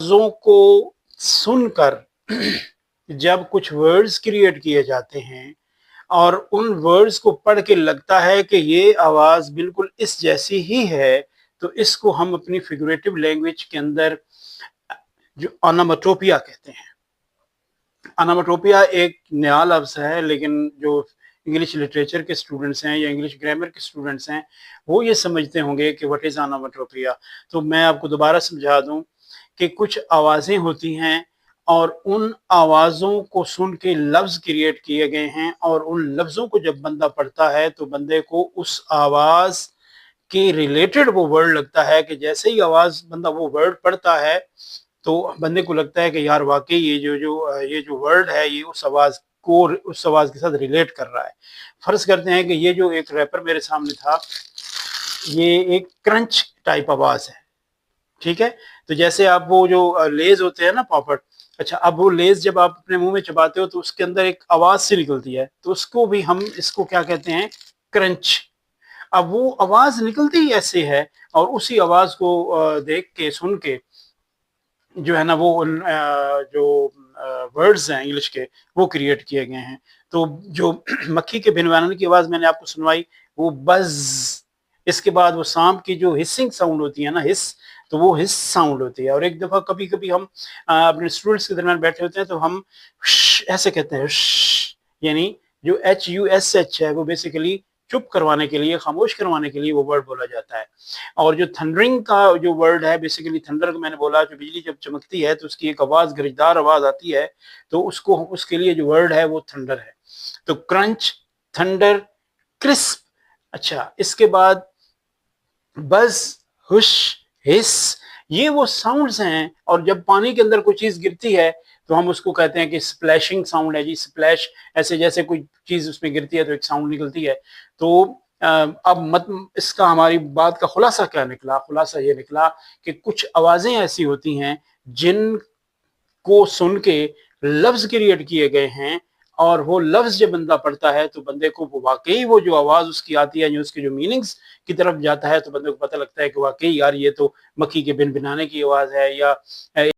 आवाज़ों को सुनकर जब कुछ वर्ड्स क्रिएट किए जाते हैं और उन वर्ड्स को पढ़ के लगता है कि ये आवाज़ बिल्कुल इस जैसी ही है, तो इसको हम अपनी फिगरेटिव लैंग्वेज के अंदर जो ओनोमेटोपिया कहते हैं। ओनोमेटोपिया एक नया लफ्ज़ है, लेकिन जो इंग्लिश लिटरेचर के स्टूडेंट्स हैं या इंग्लिश ग्रामर के स्टूडेंट्स हैं, वो ये समझते होंगे कि व्हाट इज़ ओनोमेटोपिया। तो मैं आपको दोबारा समझा दूँ कि कुछ आवाज़ें होती हैं और उन आवाज़ों को सुन के लफ्ज़ क्रिएट किए गए हैं, और उन लफ्ज़ों को जब बंदा पढ़ता है तो बंदे को उस आवाज़ के रिलेटेड वो वर्ड लगता है कि जैसे ही आवाज़ बंदा वो वर्ड पढ़ता है तो बंदे को लगता है कि यार वाकई ये जो वर्ड है ये उस आवाज़ के साथ रिलेट कर रहा है। फ़र्ज़ करते हैं कि ये जो एक रैपर मेरे सामने था, ये एक क्रंच टाइप आवाज़ है, ठीक है? तो जैसे आप वो जो लेज़ होते हैं ना पॉपट, अच्छा अब वो लेज़ जब आप अपने मुँह में चबाते हो तो उसके अंदर एक आवाज़ सी निकलती है, तो उसको भी हम इसको क्या कहते हैं? क्रंच। अब वो आवाज़ निकलती ही ऐसे है और उसी आवाज़ को देख के, सुन के जो है ना वो जो वर्ड्स हैं इंग्लिश के वो क्रिएट किए गए हैं। तो जो मक्खी के भिनवाने की आवाज़ मैंने आपको सुनवाई, वो बज़, इसके बाद वो सांप की जो हिसिंग साउंड होती है ना, हिस, तो वो हिस साउंड होती है। और एक दफ़ा कभी-कभी हम अपने स्टूडेंट्स के दरमियान बैठे होते हैं तो हम ऐसे कहते हैं, यानी जो HUSH है वो बेसिकली चुप करवाने के लिए, खामोश करवाने के लिए वो वर्ड बोला जाता है। और जो थंडरिंग का जो वर्ड है, बेसिकली थंडर को मैंने बोला, जो बिजली जब चमकती है तो उसकी एक आवाज़, गरजदार आवाज़ आती है, तो उसको, उसके लिए जो वर्ड है वो थंडर है। तो क्रंच, थंडर, क्रिस्प। अच्छा, इसके बाद बज़, हुश, हिस, ये वो साउंड्स हैं। और जब पानी के अंदर कोई चीज़ गिरती है तो हम उसको कहते हैं कि स्प्लैशिंग साउंड है जी, स्प्लैश, ऐसे जैसे कोई चीज़ उसमें गिरती है तो एक साउंड निकलती है। तो अब मत इसका हमारी बात का खुलासा क्या निकला? खुलासा ये निकला कि कुछ आवाज़ें ऐसी होती हैं जिनको सुन के लफ्ज़ क्रिएट किए गए हैं, और वो लफ्ज़ जब बंदा पढ़ता है तो बंदे को वो वाक़ई वो जो आवाज़ उसकी आती है, जो उसके जो मीनिंग्स की तरफ जाता है, तो बंदे को पता लगता है कि वाक़ई यार ये तो मक्खी के भिनभिनाने की आवाज़ है, या